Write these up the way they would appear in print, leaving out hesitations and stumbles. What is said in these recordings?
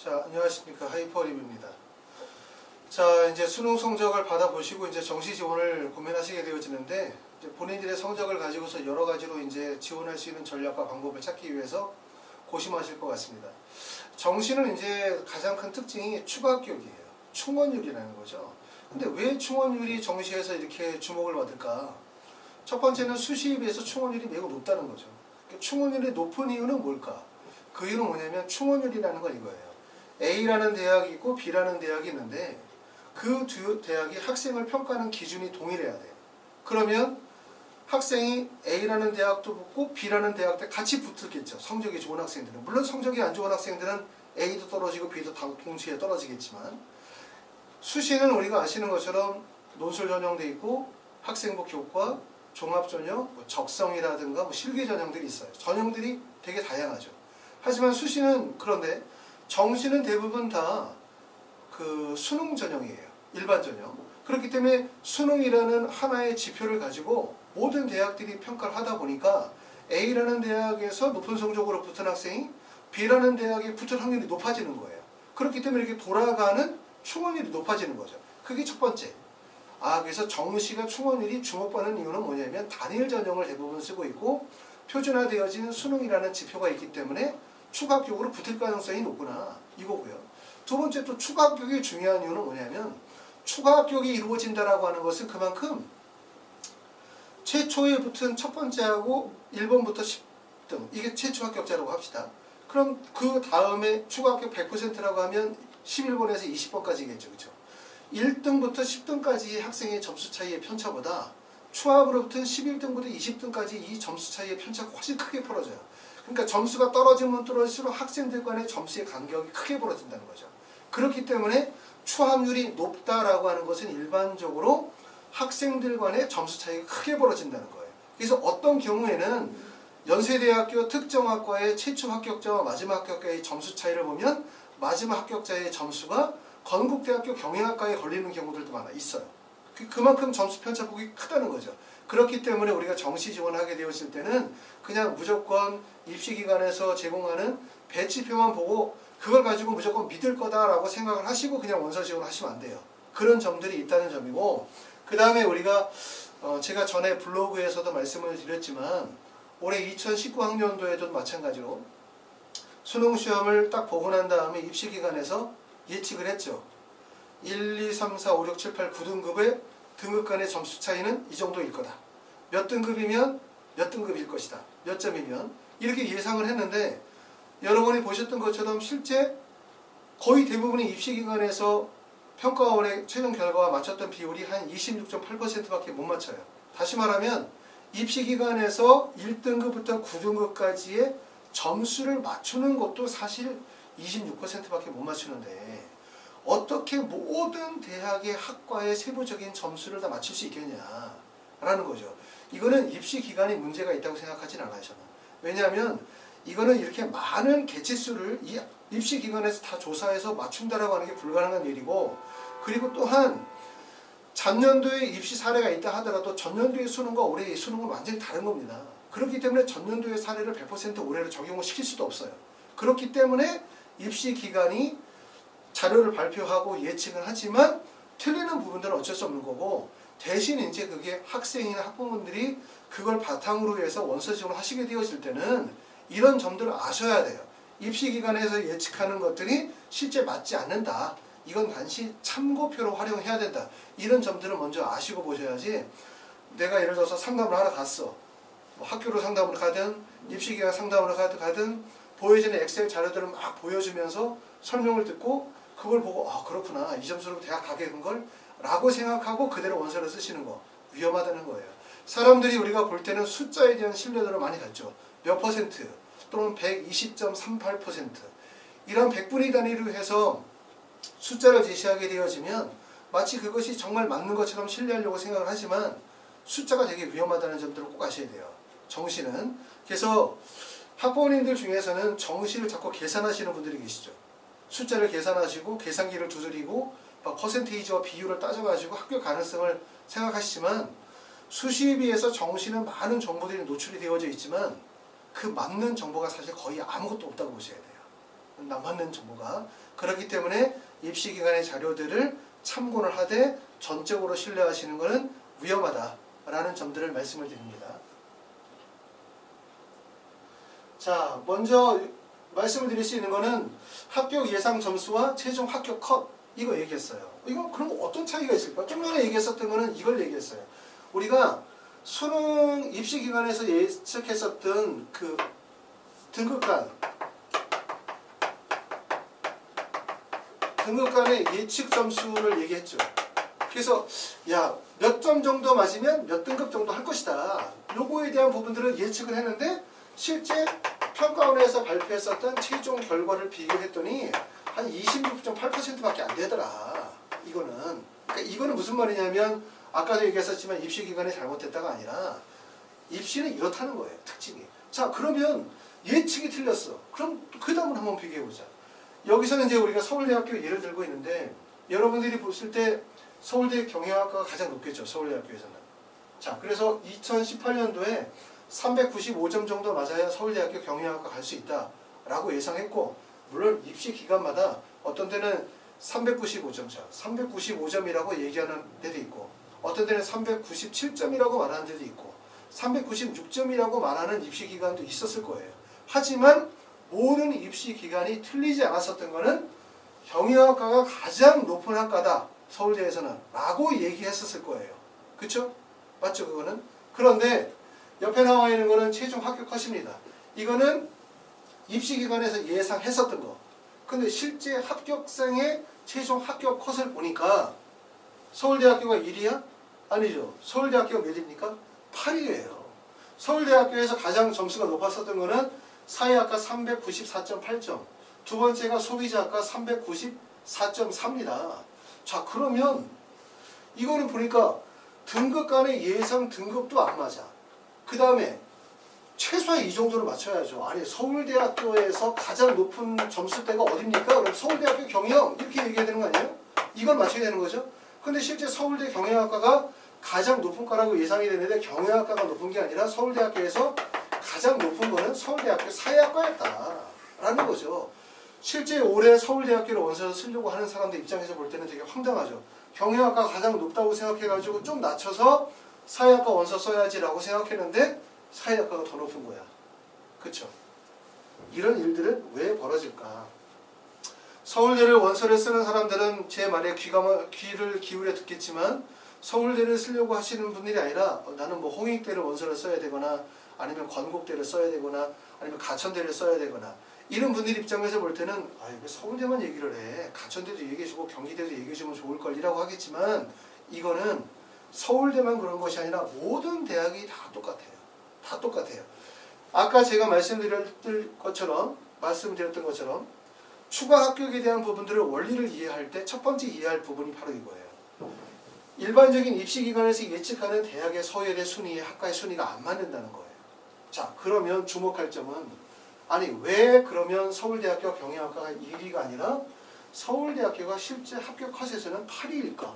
자, 안녕하십니까. 하이퍼립입니다. 자, 이제 수능 성적을 받아보시고 이제 정시 지원을 고민하시게 되어지는데, 이제 본인들의 성적을 가지고서 여러 가지로 이제 지원할 수 있는 전략과 방법을 찾기 위해서 고심하실 것 같습니다. 정시는 이제 가장 큰 특징이 추가 합격이에요. 충원율이라는 거죠. 근데 왜 충원율이 정시에서 이렇게 주목을 받을까? 첫 번째는 수시에 비해서 충원율이 매우 높다는 거죠. 충원율이 높은 이유는 뭘까? 그 이유는 뭐냐면 충원율이라는 건 이거예요. A라는 대학이 있고 B라는 대학이 있는데 그 두 대학이 학생을 평가하는 기준이 동일해야 돼요. 그러면 학생이 A라는 대학도 붙고 B라는 대학도 같이 붙었겠죠. 성적이 좋은 학생들은. 물론 성적이 안 좋은 학생들은 A도 떨어지고 B도 다 동시에 떨어지겠지만, 수시는 우리가 아시는 것처럼 논술 전형도 있고 학생부 교과, 종합전형, 적성이라든가 실기 전형들이 있어요. 전형들이 되게 다양하죠. 하지만 수시는, 그런데 정시는 대부분 다 그 수능 전형이에요. 일반 전형. 그렇기 때문에 수능이라는 하나의 지표를 가지고 모든 대학들이 평가를 하다 보니까 A라는 대학에서 높은 성적으로 붙은 학생이 B라는 대학에 붙을 확률이 높아지는 거예요. 그렇기 때문에 이렇게 돌아가는 충원율이 높아지는 거죠. 그게 첫 번째. 그래서 정시가 충원율이 주목받는 이유는 뭐냐면 단일 전형을 대부분 쓰고 있고 표준화되어진 수능이라는 지표가 있기 때문에 추가 합격으로 붙을 가능성이 높구나, 이거고요. 두 번째, 또 추가 합격이 중요한 이유는 뭐냐면, 추가 합격이 이루어진다라고 하는 것은 그만큼 최초에 붙은 첫 번째하고 1번부터 10등, 이게 최초 합격자라고 합시다. 그럼 그 다음에 추가 합격 100%라고 하면 11번에서 20번까지겠죠. 그렇죠? 1등부터 10등까지의 학생의 점수 차이의 편차보다 추합으로 붙은 11등부터 20등까지 이 점수 차이의 편차가 훨씬 크게 벌어져요. 그러니까 점수가 떨어지면 떨어질수록 학생들 간의 점수의 간격이 크게 벌어진다는 거죠. 그렇기 때문에 추합률이 높다라고 하는 것은 일반적으로 학생들 간의 점수 차이가 크게 벌어진다는 거예요. 그래서 어떤 경우에는 연세대학교 특정학과의 최초 합격자와 마지막 합격자의 점수 차이를 보면 마지막 합격자의 점수가 건국대학교 경영학과에 걸리는 경우들도 많아 있어요. 그만큼 점수 편차폭이 크다는 거죠. 그렇기 때문에 우리가 정시 지원하게 되었을 때는 그냥 무조건 입시기관에서 제공하는 배치표만 보고 그걸 가지고 무조건 믿을 거다라고 생각을 하시고 그냥 원서 지원하시면 안 돼요. 그런 점들이 있다는 점이고, 그 다음에 우리가 제가 전에 블로그에서도 말씀을 드렸지만 올해 2019 학년도에도 마찬가지로 수능 시험을 딱 보고 난 다음에 입시기관에서 예측을 했죠. 1, 2, 3, 4, 5, 6, 7, 8, 9등급의 등급 간의 점수 차이는 이 정도일 거다. 몇 등급이면 몇 등급일 것이다. 몇 점이면. 이렇게 예상을 했는데 여러분이 보셨던 것처럼 실제 거의 대부분의 입시기관에서 평가원의 최종 결과와 맞췄던 비율이 한 26.8%밖에 못 맞춰요. 다시 말하면 입시기관에서 1등급부터 9등급까지의 점수를 맞추는 것도 사실 26%밖에 못 맞추는데 어떻게 모든 대학의 학과의 세부적인 점수를 다 맞출 수 있겠냐라는 거죠. 이거는 입시기관이 문제가 있다고 생각하진 않아요, 저는. 왜냐하면 이거는 이렇게 많은 개체수를 이 입시기관에서 다 조사해서 맞춘다라고 하는 게 불가능한 일이고, 그리고 또한 전년도에 입시 사례가 있다 하더라도 전년도의 수능과 올해의 수능은 완전히 다른 겁니다. 그렇기 때문에 전년도의 사례를 100% 올해로 적용을 시킬 수도 없어요. 그렇기 때문에 입시기관이 자료를 발표하고 예측을 하지만 틀리는 부분들은 어쩔 수 없는 거고, 대신 이제 그게 학생이나 학부모들이 그걸 바탕으로 해서 원서 지원을 하시게 되어질 때는 이런 점들을 아셔야 돼요. 입시기관에서 예측하는 것들이 실제 맞지 않는다. 이건 단지 참고표로 활용해야 된다. 이런 점들을 먼저 아시고 보셔야지, 내가 예를 들어서 상담을 하러 갔어. 뭐 학교로 상담을 가든 입시기관 상담을 가든 보여지는 엑셀 자료들을 막 보여주면서 설명을 듣고 그걸 보고 그렇구나, 이 점수로 대학 가게 된 걸 라고 생각하고 그대로 원서를 쓰시는 거 위험하다는 거예요. 사람들이 우리가 볼 때는 숫자에 대한 신뢰도를 많이 갖죠. 몇 퍼센트 또는 120.38% 이런 100분위 단위로 해서 숫자를 제시하게 되어지면 마치 그것이 정말 맞는 것처럼 신뢰하려고 생각을 하지만 숫자가 되게 위험하다는 점들을 꼭 아셔야 돼요. 정시는. 그래서 학부모님들 중에서는 정시를 자꾸 계산하시는 분들이 계시죠. 숫자를 계산하시고 계산기를 두드리고 막 퍼센테이지와 비율을 따져가지고 합격 가능성을 생각하시지만, 수시에 비해서 정시는 많은 정보들이 노출이 되어져 있지만 그 맞는 정보가 사실 거의 아무것도 없다고 보셔야 돼요. 맞는 정보가. 그렇기 때문에 입시기관의 자료들을 참고를 하되 전적으로 신뢰하시는 것은 위험하다라는 점들을 말씀을 드립니다. 자, 먼저 말씀을 드릴 수 있는 것은 합격 예상 점수와 최종 합격 컷, 이거 얘기했어요. 이거 그럼 어떤 차이가 있을까? 좀 전에 얘기했었던 거는 이걸 얘기했어요. 우리가 수능 입시기관에서 예측했었던 그 등급간의 예측 점수를 얘기했죠. 그래서 야, 몇 점 정도 맞으면 몇 등급 정도 할 것이다. 요거에 대한 부분들을 예측을 했는데 실제 평가원에서 발표했었던 최종 결과를 비교했더니 한 26.8%밖에 안 되더라. 이거는. 그러니까 이거는 무슨 말이냐면 아까도 얘기했었지만 입시기관이 잘못했다가 아니라 입시는 이렇다는 거예요. 특징이. 자, 그러면 예측이 틀렸어. 그럼 그 다음을 한번 비교해보자. 여기서는 이제 우리가 서울대학교 예를 들고 있는데 여러분들이 보실 때 서울대 경영학과가 가장 높겠죠. 서울대학교에서는. 자, 그래서 2018년도에 395점 정도 맞아야 서울대학교 경영학과 갈 수 있다라고 예상했고, 물론 입시 기간마다 어떤 데는 395점 차, 395점이라고 얘기하는 데도 있고, 어떤 데는 397점이라고 말하는 데도 있고, 396점이라고 말하는 입시 기간도 있었을 거예요. 하지만 모든 입시 기간이 틀리지 않았었던 거는 경영학과가 가장 높은 학과다, 서울대에서는 라고 얘기했었을 거예요. 그쵸? 맞죠? 그거는? 그런데 옆에 나와 있는 거는 최종 합격 컷입니다. 이거는 입시기관에서 예상했었던 거. 근데 실제 합격생의 최종 합격 컷을 보니까 서울대학교가 1위야? 아니죠. 서울대학교가 몇입니까? 8위예요. 서울대학교에서 가장 점수가 높았었던 거는 사회학과 394.8점, 두 번째가 소비자학과 394.3입니다. 자, 그러면 이거는 보니까 등급 간의 예상 등급도 안 맞아. 그 다음에 최소한 이 정도를 맞춰야죠. 아니, 서울대학교에서 가장 높은 점수대가 어딥니까? 그럼 서울대학교 경영 이렇게 얘기해야 되는 거 아니에요? 이걸 맞춰야 되는 거죠. 근데 실제 서울대 경영학과가 가장 높은 거라고 예상이 되는데 경영학과가 높은 게 아니라 서울대학교에서 가장 높은 거는 서울대학교 사회학과였다라는 거죠. 실제 올해 서울대학교를 원서를 쓰려고 하는 사람들 입장에서 볼 때는 되게 황당하죠. 경영학과가 가장 높다고 생각해가지고 좀 낮춰서 사회학과 원서 써야지라고 생각했는데 사회학과가 더 높은 거야. 그쵸? 이런 일들은 왜 벌어질까? 서울대를 원서를 쓰는 사람들은 제 말에 귀를 기울여 듣겠지만 서울대를 쓰려고 하시는 분들이 아니라 나는 뭐 홍익대를 원서를 써야 되거나 아니면 건국대를 써야 되거나 아니면 가천대를 써야 되거나 이런 분들 입장에서 볼 때는 아, 왜 서울대만 얘기를 해? 가천대도 얘기해주고 경기대도 얘기해주면 좋을걸이라고 하겠지만 이거는 서울대만 그런 것이 아니라 모든 대학이 다 똑같아요. 다 똑같아요. 아까 제가 말씀드렸던 것처럼 추가 합격에 대한 부분들을 원리를 이해할 때 첫 번째 이해할 부분이 바로 이거예요. 일반적인 입시기관에서 예측하는 대학의 서열의 순위, 학과의 순위가 안 맞는다는 거예요. 자, 그러면 주목할 점은 아니 왜 그러면 서울대학교 경영학과가 1위가 아니라 서울대학교가 실제 합격 컷에서는 8위일까?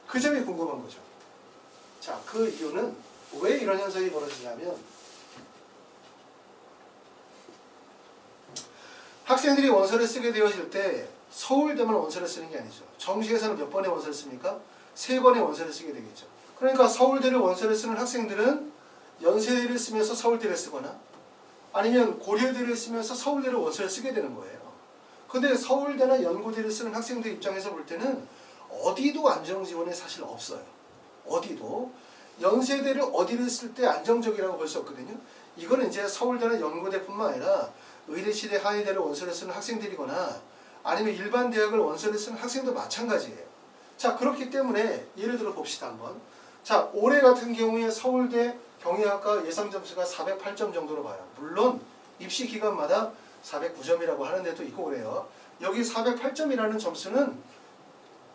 그 점이 궁금한 거죠. 자, 그 이유는 왜 이런 현상이 벌어지냐면 학생들이 원서를 쓰게 되어질 때 서울대만 원서를 쓰는 게 아니죠. 정시에서는 몇 번의 원서를 씁니까? 3번의 원서를 쓰게 되겠죠. 그러니까 서울대를 원서를 쓰는 학생들은 연세대를 쓰면서 서울대를 쓰거나 아니면 고려대를 쓰면서 서울대를 원서를 쓰게 되는 거예요. 근데 서울대나 연고대를 쓰는 학생들 입장에서 볼 때는 어디도 안정지원이 사실 없어요. 어디도. 연세대를 어디를 쓸 때 안정적이라고 볼 수 없거든요. 이거는 이제 서울대나 연고대뿐만 아니라 의대시대, 한의대를 원서를 쓰는 학생들이거나 아니면 일반 대학을 원서를 쓰는 학생도 마찬가지예요. 자, 그렇기 때문에 예를 들어 봅시다 한번. 자, 올해 같은 경우에 서울대 경영학과 예상 점수가 408점 정도로 봐요. 물론 입시 기간마다 409점이라고 하는 데도 있고 그래요. 여기 408점이라는 점수는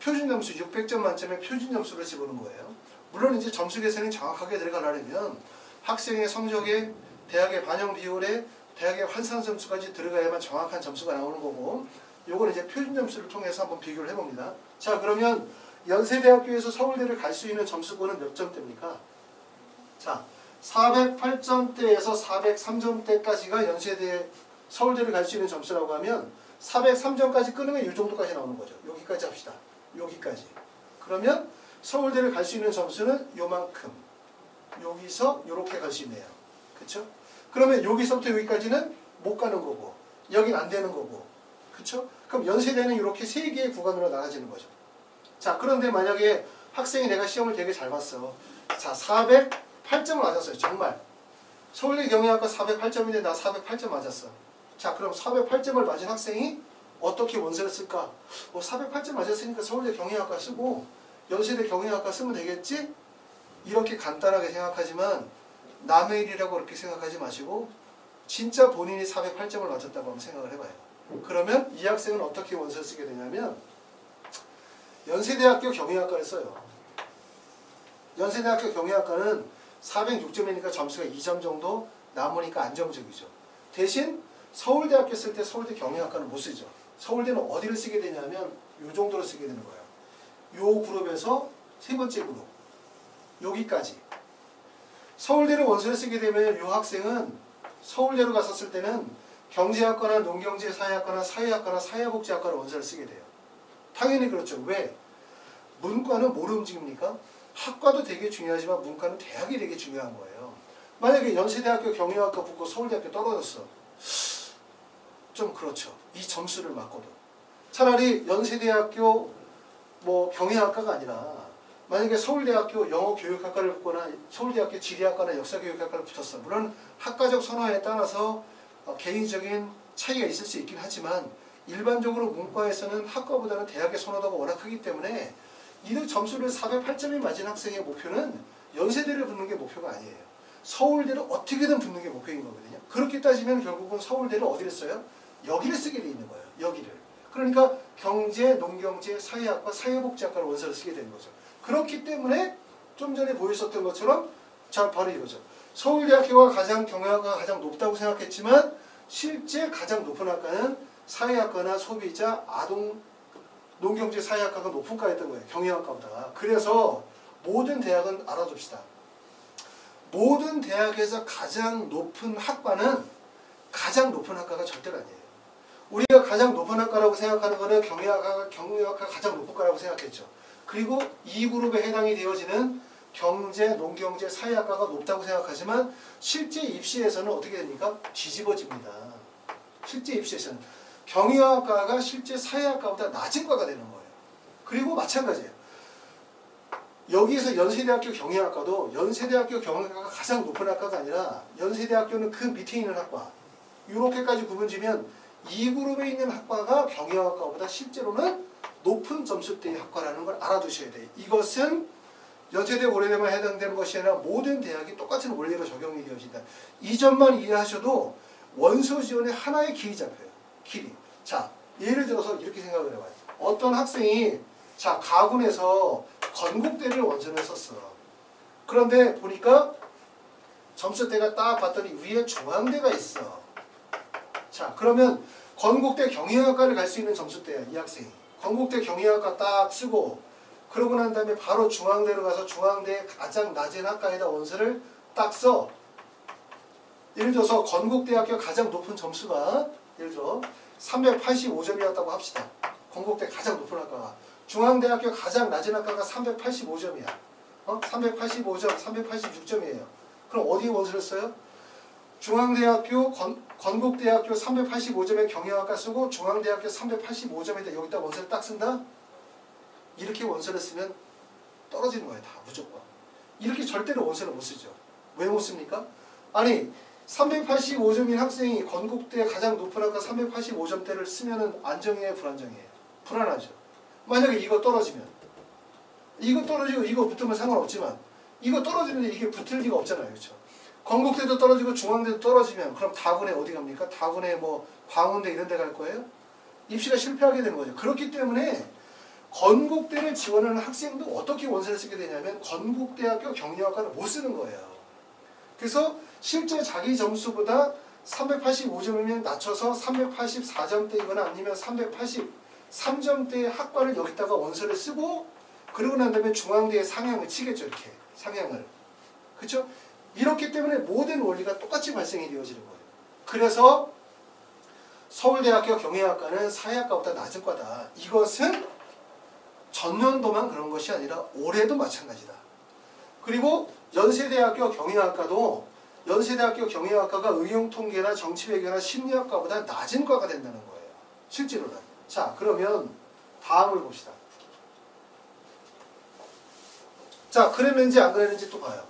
표준 점수 600점 만점의 표준 점수를 집어넣은 거예요. 물론 이제 점수 계산이 정확하게 들어가려면 학생의 성적에 대학의 반영 비율에 대학의 환산 점수까지 들어가야만 정확한 점수가 나오는 거고, 요거는 이제 표준 점수를 통해서 한번 비교를 해봅니다. 자, 그러면 연세대학교에서 서울대를 갈 수 있는 점수권은 몇 점대입니까? 자, 408점대에서 403점대까지가 연세대, 서울대를 갈 수 있는 점수라고 하면 403점까지 끊으면 이 정도까지 나오는 거죠. 여기까지 합시다. 여기까지. 그러면 서울대를 갈 수 있는 점수는 요만큼. 여기서 요렇게 갈 수 있네요. 그쵸? 그러면 여기서부터 여기까지는 못 가는 거고 여긴 안 되는 거고. 그쵸? 그럼 연세대는 이렇게 3개의 구간으로 나눠지는 거죠. 자, 그런데 만약에 학생이 내가 시험을 되게 잘 봤어. 자, 408점을 맞았어요. 정말. 서울대 경영학과 408점인데 나 408점 맞았어. 자, 그럼 408점을 맞은 학생이 어떻게 원서를 쓸까? 408점 맞았으니까 서울대 경영학과 쓰고 연세대 경영학과 쓰면 되겠지? 이렇게 간단하게 생각하지만 남의 일이라고 그렇게 생각하지 마시고 진짜 본인이 408점을 맞았다고 한번 생각을 해봐요. 그러면 이 학생은 어떻게 원서를 쓰게 되냐면 연세대학교 경영학과를 써요. 연세대학교 경영학과는 406점이니까 점수가 2점 정도 남으니까 안정적이죠. 대신 서울대학교 쓸 때 서울대 경영학과는 못 쓰죠. 서울대는 어디를 쓰게 되냐면 이 정도로 쓰게 되는 거예요. 요 그룹에서 세 번째 그룹 여기까지. 서울대를 원서를 쓰게 되면 이 학생은 서울대로 갔었을 때는 경제학과나 농경제 사회학과나 사회학과나 사회복지학과로 원서를 쓰게 돼요. 당연히 그렇죠. 왜? 문과는 뭘 움직입니까? 학과도 되게 중요하지만 문과는 대학이 되게 중요한 거예요. 만약에 연세대학교 경영학과 붙고 서울대학교 떨어졌어. 좀 그렇죠. 이 점수를 맞고도. 차라리 연세대학교 경영학과가 아니라 만약에 서울대학교 영어교육학과를 붙거나 서울대학교 지리학과나 역사교육학과를 붙었어. 물론 학과적 선호에 따라서 개인적인 차이가 있을 수 있긴 하지만 일반적으로 문과에서는 학과보다는 대학의 선호도가 워낙 크기 때문에 이 점수를 408점이 맞은 학생의 목표는 연세대를 붙는 게 목표가 아니에요. 서울대를 어떻게든 붙는 게 목표인 거거든요. 그렇게 따지면 결국은 서울대를 어디를 써요? 여기를 쓰게 돼 있는 거예요. 여기를. 그러니까 경제, 농경제, 사회학과, 사회복지학과를 원서를 쓰게 되는 거죠. 그렇기 때문에 좀 전에 보였었던 것처럼 자 바로 이거죠. 서울대학교가 경영학과가 가장 높다고 생각했지만 실제 가장 높은 학과는 사회학과나 소비자, 아동, 농경제 사회학과가 높은 과였던 거예요. 경영학과보다. 그래서 모든 대학은 알아둡시다. 모든 대학에서 가장 높은 학과는 가장 높은 학과가 절대로 아니에요. 우리가 가장 높은 학과라고 생각하는 거는 경영학과가 가장 높은 과라고 생각했죠. 그리고 이 그룹에 해당이 되어지는 경제, 농경제, 사회학과가 높다고 생각하지만 실제 입시에서는 어떻게 됩니까? 뒤집어집니다. 실제 입시에서는 경영학과가 실제 사회학과보다 낮은 과가 되는 거예요. 그리고 마찬가지예요. 여기에서 연세대학교 경영학과도 연세대학교 경영학과가 가장 높은 학과가 아니라 연세대학교는 그 밑에 있는 학과 이렇게까지 구분지면 이 그룹에 있는 학과가 경영학과보다 실제로는 높은 점수대의 학과라는 걸 알아두셔야 돼요. 이것은 연세대 고려대만 해당되는 것이 아니라 모든 대학이 똑같은 원리로 적용이 되어진다. 이 점만 이해하셔도 원서 지원의 하나의 길이 잡혀요. 길이. 자, 예를 들어서 이렇게 생각을 해봐요. 어떤 학생이 자 가군에서 건국대를 원서를 썼어. 그런데 보니까 점수대가 딱 봤더니 위에 중앙대가 있어. 자, 그러면 건국대 경영학과를 갈 수 있는 점수대야, 이 학생이. 건국대 경영학과 딱 쓰고 그러고 난 다음에 바로 중앙대로 가서 중앙대의 가장 낮은 학과에다 원서를 딱 써. 예를 들어서 건국대학교 가장 높은 점수가 예를 들어 385점이었다고 합시다. 건국대 가장 높은 학과가. 중앙대학교 가장 낮은 학과가 385점이야. 385점, 386점이에요. 그럼 어디에 원서를 써요? 중앙대학교, 건국대학교 385점의 경영학과 쓰고 중앙대학교 385점에다 여기다 원서를 딱 쓴다? 이렇게 원서를 쓰면 떨어지는 거예요. 다 무조건. 이렇게 절대로 원서를 못 쓰죠. 왜 못 씁니까? 아니 385점인 학생이 건국대 가장 높은 학과 385점대를 쓰면은 안정이에요, 불안정이에요? 불안하죠. 만약에 이거 떨어지면 이거 떨어지고 이거 붙으면 상관없지만 이거 떨어지는데 이게 붙을 리가 없잖아요. 그렇죠? 건국대도 떨어지고 중앙대도 떨어지면 그럼 다군에 어디 갑니까? 다군에 광운대 이런 데 갈 거예요? 입시가 실패하게 되는 거죠. 그렇기 때문에 건국대를 지원하는 학생도 어떻게 원서를 쓰게 되냐면 건국대학교 경영학과를 못 쓰는 거예요. 그래서 실제 자기 점수보다 385점이면 낮춰서 384점대이거나 아니면 383점대의 학과를 여기다가 원서를 쓰고 그러고 난 다음에 중앙대에 상향을 치겠죠. 이렇게 상향을. 그렇죠? 이렇기 때문에 모든 원리가 똑같이 발생이 되어지는 거예요. 그래서 서울대학교 경영학과는 사회학과보다 낮은 과다. 이것은 전년도만 그런 것이 아니라 올해도 마찬가지다. 그리고 연세대학교 경영학과가 응용통계나 정치외교나 심리학과보다 낮은 과가 된다는 거예요. 실제로는. 자, 그러면 다음을 봅시다. 자, 그랬는지 안 그랬는지 또 봐요.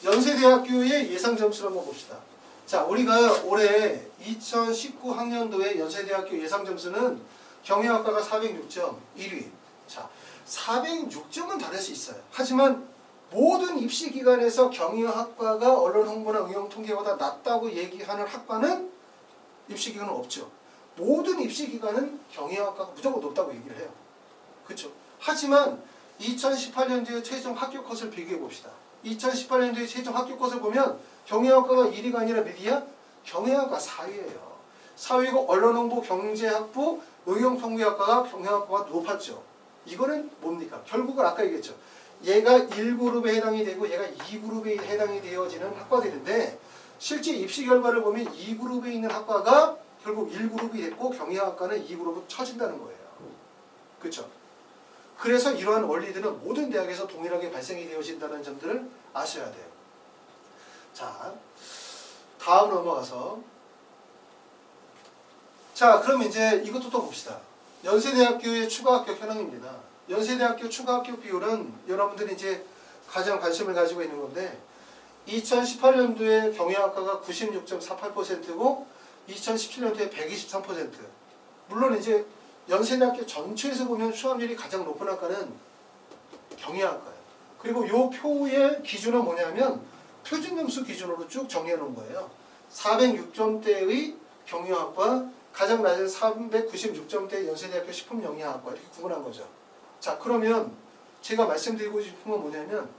연세대학교의 예상 점수를 한번 봅시다. 자, 우리가 올해 2019 학년도의 연세대학교 예상 점수는 경영학과가 406점 1위. 자, 406점은 다를 수 있어요. 하지만 모든 입시기관에서 경영학과가 언론홍보나 응용통계보다 낮다고 얘기하는 학과는 입시기관은 없죠. 모든 입시기관은 경영학과가 무조건 높다고 얘기를 해요. 그렇죠? 하지만 2018년도의 최종 합격 컷을 비교해 봅시다. 2018년도의 최종 합격 컷을 보면 경영학과가 1위가 아니라 몇이야? 경영학과 4위예요. 4위고 언론홍보, 경제학부, 응용통계학과가 경영학과가 높았죠. 이거는 뭡니까? 결국은 아까 얘기했죠. 얘가 1그룹에 해당이 되고 얘가 2그룹에 해당이 되어지는 학과들인데 실제 입시 결과를 보면 2그룹에 있는 학과가 결국 1그룹이 됐고 경영학과는 2그룹으로 쳐진다는 거예요. 그렇죠? 그래서 이러한 원리들은 모든 대학에서 동일하게 발생이 되어진다는 점들을 아셔야 돼요. 자, 다음 넘어가서 자, 그럼 이제 이것도 또 봅시다. 연세대학교의 추가 합격 현황입니다. 연세대학교 추가 합격 비율은 여러분들이 이제 가장 관심을 가지고 있는 건데 2018년도에 경영학과가 96.48%고 2017년도에 123%. 물론 이제 연세대학교 전체에서 보면 수학률이 가장 높은 학과는 경영학과예요. 그리고 이 표의 기준은 뭐냐면 표준점수 기준으로 쭉 정리해 놓은 거예요. 406점대의 경영학과, 가장 낮은 396점대 연세대학교 식품영양학과 이렇게 구분한 거죠. 자, 그러면 제가 말씀드리고 싶은 건 뭐냐면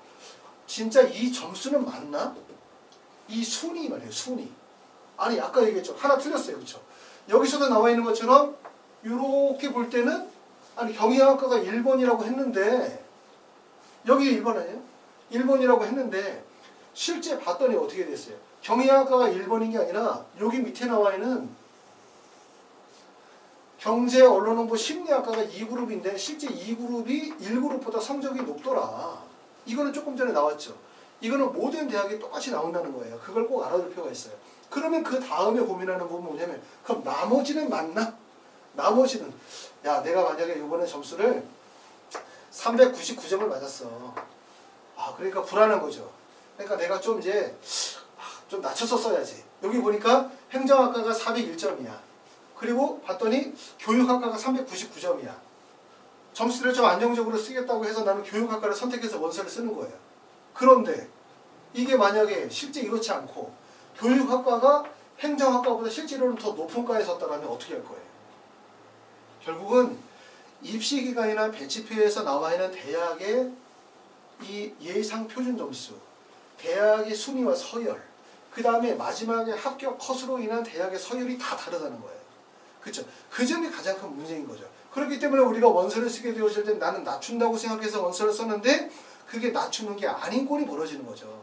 진짜 이 점수는 맞나? 이 순위 말이에요. 순위. 아니 아까 얘기했죠. 하나 틀렸어요. 그렇죠? 여기서도 나와 있는 것처럼 이렇게 볼 때는 아니 경영학과가 1번이라고 했는데 여기 1번 아니에요? 1번이라고 했는데 실제 봤더니 어떻게 됐어요? 경영학과가 1번인 게 아니라 여기 밑에 나와 있는 경제, 언론홍보, 심리학과가 2그룹인데 실제 2그룹이 1그룹보다 성적이 높더라. 이거는 조금 전에 나왔죠. 이거는 모든 대학에 똑같이 나온다는 거예요. 그걸 꼭 알아둘 필요가 있어요. 그러면 그 다음에 고민하는 부분은 뭐냐면 그럼 나머지는 맞나? 나머지는 야 내가 만약에 이번에 점수를 399점을 맞았어. 아 그러니까 불안한 거죠. 그러니까 내가 좀 이제 좀 낮춰서 써야지. 여기 보니까 행정학과가 401점이야. 그리고 봤더니 교육학과가 399점이야. 점수를 좀 안정적으로 쓰겠다고 해서 나는 교육학과를 선택해서 원서를 쓰는 거예요. 그런데 이게 만약에 실제 이렇지 않고 교육학과가 행정학과보다 실제로는 더 높은 과에 섰다면 어떻게 할 거예요? 결국은 입시기간이나 배치표에서 나와 있는 대학의 이 예상 표준 점수, 대학의 순위와 서열, 그 다음에 마지막에 합격 컷으로 인한 대학의 서열이 다 다르다는 거예요. 그렇죠? 그 점이 가장 큰 문제인 거죠. 그렇기 때문에 우리가 원서를 쓰게 되어질 때 나는 낮춘다고 생각해서 원서를 썼는데 그게 낮추는 게 아닌 꼴이 벌어지는 거죠.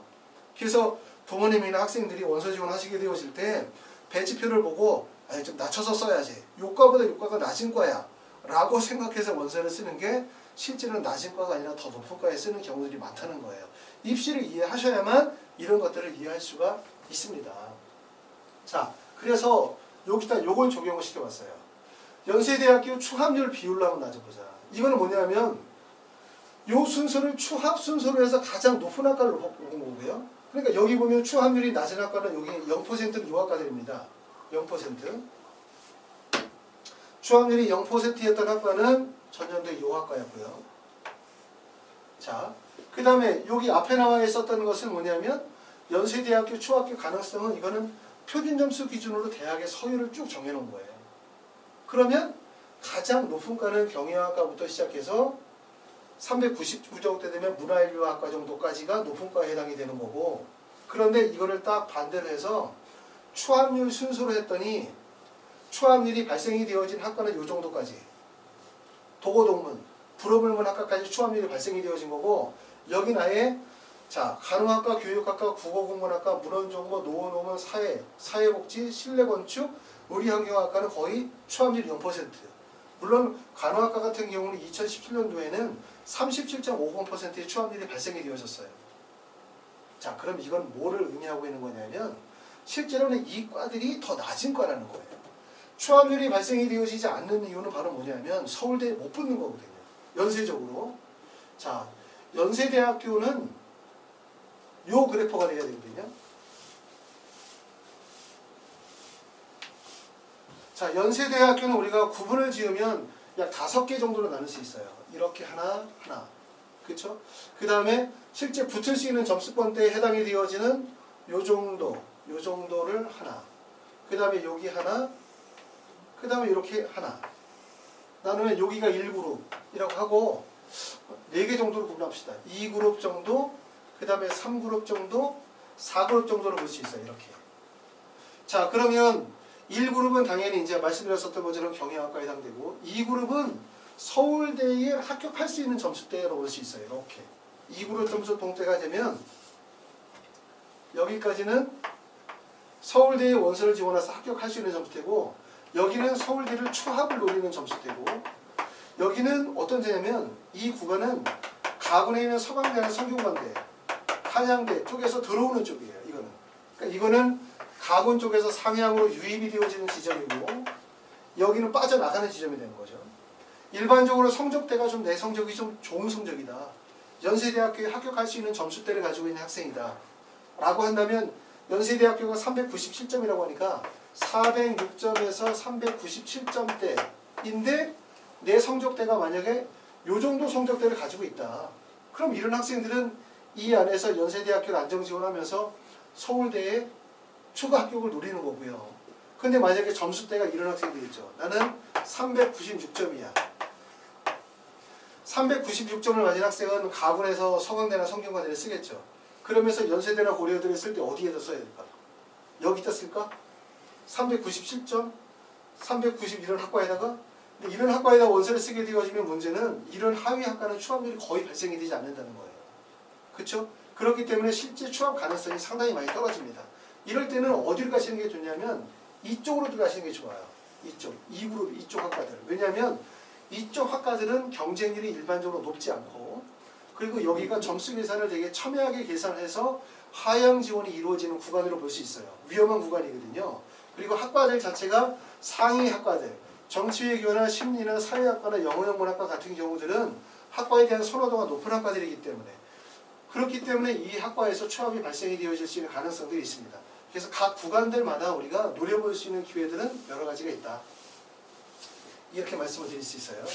그래서 부모님이나 학생들이 원서 지원하시게 되어질 때 배치표를 보고 아니 좀 낮춰서 써야지. 요과보다 요과가 낮은 과야 라고 생각해서 원서를 쓰는 게 실제로는 낮은 과가 아니라 더 높은 과에 쓰는 경우들이 많다는 거예요. 입시를 이해하셔야만 이런 것들을 이해할 수가 있습니다. 자, 그래서 여기다 요걸 적용을 시켜봤어요. 연세대학교 추합률 비율로 한번 따져보자. 이거는 뭐냐면 요 순서를 추합 순서로 해서 가장 높은 학과를 뽑은 거고요. 그러니까 여기 보면 추합률이 낮은 학과는 여기 0%는 요 학과들입니다. 0%. 추합률이 0%였던 학과는 전년도에 요 학과였고요. 자, 그 다음에 여기 앞에 나와 있었던 것은 뭐냐면 연세대학교 추합격 가능성은 이거는 표준점수 기준으로 대학의 서열을 쭉 정해놓은 거예요. 그러면 가장 높은 과는 경영학과부터 시작해서 399점대 되면 문화인류학과 정도까지가 높은 과에 해당이 되는 거고, 그런데 이거를 딱 반대로 해서 추합률 순서로 했더니 추합률이 발생이 되어진 학과는 이 정도까지, 도고동문, 불어물문 학과까지 추합률이 발생이 되어진 거고, 여긴 아예 자, 간호학과, 교육학과, 국어국문학과, 문헌정보, 노원노문, 사회, 사회복지, 실내건축, 의료환경학과는 거의 추함률 0%. 물론 간호학과 같은 경우는 2017년도에는 37.50%의 추함률이 발생이 되어졌어요. 자, 그럼 이건 뭐를 의미하고 있는 거냐면 실제로는 이 과들이 더 낮은 과라는 거예요. 추함률이 발생이 되어지지 않는 이유는 바로 뭐냐면 서울대에 못 붙는 거거든요. 연세적으로. 자, 연세대학교는 요 그래퍼가 돼야 되거든요. 자, 연세대학교는 우리가 구분을 지으면 약 5개 정도로 나눌 수 있어요. 이렇게 하나. 그쵸? 그 다음에 실제 붙을 수 있는 점수권대에 해당이 되어지는 요 정도를 하나. 그 다음에 여기 하나. 그 다음에 이렇게 하나. 나누면 여기가 1그룹이라고 하고 4개 정도로 구분합시다. 2그룹 정도, 그 다음에 3그룹 정도, 4그룹 정도로 볼 수 있어요. 이렇게. 자, 그러면 1그룹은 당연히 이제 말씀드렸었던 것처럼 경영학과에 해당되고 2그룹은 서울대에 합격할 수 있는 점수대로 볼 수 있어요. 이렇게. 2그룹 점수 동대가 되면 여기까지는 서울대에 원서를 지원해서 합격할 수 있는 점수대고 여기는 서울대를 추합을 노리는 점수대고 여기는 어떤 데냐면 이 구간은 가군에 있는 서강대나 성균관대, 한양대 쪽에서 들어오는 쪽이에요. 이거는. 그러니까 이거는 가군 쪽에서 상향으로 유입이 되어지는 지점이고 여기는 빠져나가는 지점이 되는 거죠. 일반적으로 성적대가 좀 내 성적이 좀 좋은 성적이다. 연세대학교에 합격할 수 있는 점수대를 가지고 있는 학생이다. 라고 한다면 연세대학교가 397점이라고 하니까 406점에서 397점대인데 내 성적대가 만약에 요 정도 성적대를 가지고 있다. 그럼 이런 학생들은 이 안에서 연세대학교를 안정지원하면서 서울대에 추가 합격을 노리는 거고요. 근데 만약에 점수대가 이런 학생들이 있죠. 나는 396점이야. 396점을 가진 학생은 가군에서 서강대나 성균관대를 쓰겠죠. 그러면서 연세대나 고려대를 쓸 때 어디에다 써야 될까? 여기다 쓸까? 397점? 390 이런 학과에다가? 근데 이런 학과에다 원서를 쓰게 되어지면 문제는 이런 하위 학과는 추함률이 거의 발생이 되지 않는다는 거예요. 그렇죠? 그렇기 때문에 실제 추함 가능성이 상당히 많이 떨어집니다. 이럴 때는 어디를 가시는 게 좋냐면 이쪽으로 들어가시는 게 좋아요. 이쪽, 2그룹 이쪽 학과들. 왜냐하면 이쪽 학과들은 경쟁률이 일반적으로 높지 않고 그리고 여기가 점수 계산을 되게 첨예하게 계산해서 하향 지원이 이루어지는 구간으로 볼 수 있어요. 위험한 구간이거든요. 그리고 학과들 자체가 상위 학과들, 정치외교나 심리나 사회학과나 영어영문학과 같은 경우들은 학과에 대한 선호도가 높은 학과들이기 때문에 그렇기 때문에 이 학과에서 추함이 발생이 되어질 수 있는 가능성들이 있습니다. 그래서 각 구간들마다 우리가 노려볼 수 있는 기회들은 여러 가지가 있다. 이렇게 말씀을 드릴 수 있어요.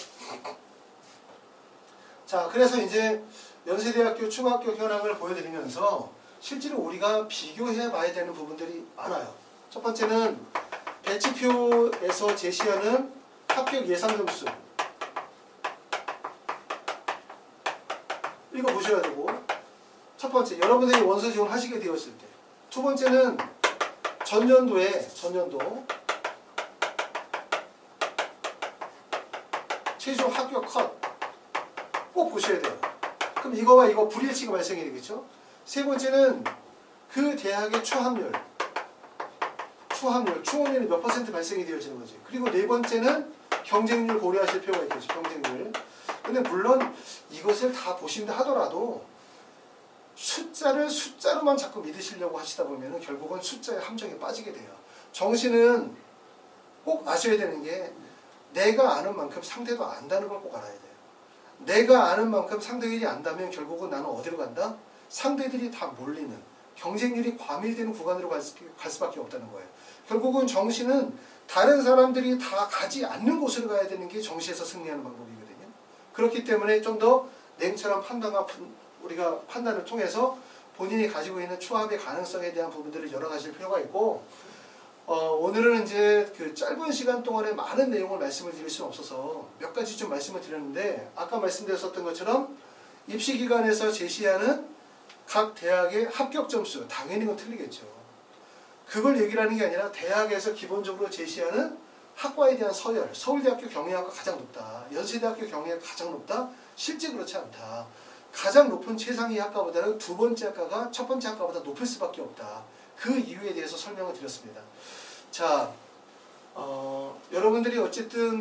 자, 그래서 이제 연세대학교 추가 합격 현황을 보여드리면서 실제로 우리가 비교해 봐야 되는 부분들이 많아요. 첫 번째는 배치표에서 제시하는 합격 예상 점수. 이거 보셔야 되고 첫 번째, 여러분들이 원서 지원하시게 되었을 때. 두 번째는 전년도 최종 합격 컷 꼭 보셔야 돼요. 그럼 이거와 이거 불일치가 발생이 되겠죠. 세 번째는 그 대학의 추함률이 몇 % 발생이 되어지는 거지. 그리고 네 번째는 경쟁률 고려하실 필요가 있겠죠. 경쟁률. 근데 물론 이것을 다 보신다 하더라도 숫자로만 자꾸 믿으시려고 하시다 보면 결국은 숫자의 함정에 빠지게 돼요. 정신은 꼭 아셔야 되는 게 내가 아는 만큼 상대도 안다는 걸 꼭 알아야 돼요. 내가 아는 만큼 상대들이 안다면 결국은 나는 어디로 간다? 상대들이 다 몰리는 경쟁률이 과밀되는 구간으로 갈 수밖에 없다는 거예요. 결국은 정시는 다른 사람들이 다 가지 않는 곳으로 가야 되는 게 정시에서 승리하는 방법이거든요. 그렇기 때문에 좀 더 냉철한 우리가 판단을 통해서 본인이 가지고 있는 추합의 가능성에 대한 부분들을 열어가실 필요가 있고 오늘은 이제 그 짧은 시간 동안에 많은 내용을 말씀을 드릴 수는 없어서 몇 가지 좀 말씀을 드렸는데 아까 말씀드렸었던 것처럼 입시기관에서 제시하는 각 대학의 합격 점수 당연히 그건 틀리겠죠. 그걸 얘기를 하는 게 아니라 대학에서 기본적으로 제시하는 학과에 대한 서열, 서울대학교 경영학과 가장 높다, 연세대학교 경영학과 가장 높다, 실제 그렇지 않다. 가장 높은 최상위 학과보다는 두 번째 학과가 첫 번째 학과보다 높을 수밖에 없다. 그 이유에 대해서 설명을 드렸습니다. 자, 여러분들이 어쨌든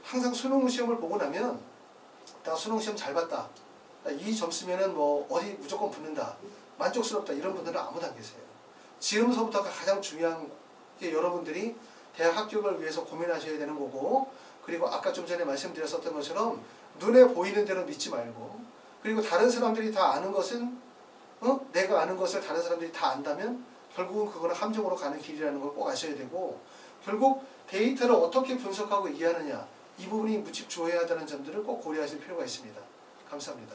항상 수능 시험을 보고 나면 나 수능 시험 잘 봤다. 이 점수면은 뭐 어디 무조건 붙는다. 만족스럽다. 이런 분들은 아무도 안 계세요. 지금서부터가 가장 중요한 게 여러분들이 대학 합격을 위해서 고민하셔야 되는 거고, 그리고 아까 좀 전에 말씀드렸었던 것처럼 눈에 보이는 대로 믿지 말고, 그리고 다른 사람들이 다 아는 것은 내가 아는 것을 다른 사람들이 다 안다면 결국은 그거는 함정으로 가는 길이라는 걸 꼭 아셔야 되고, 결국 데이터를 어떻게 분석하고 이해하느냐, 이 부분이 무척 중요하다는 점들을 꼭 고려하실 필요가 있습니다. 감사합니다.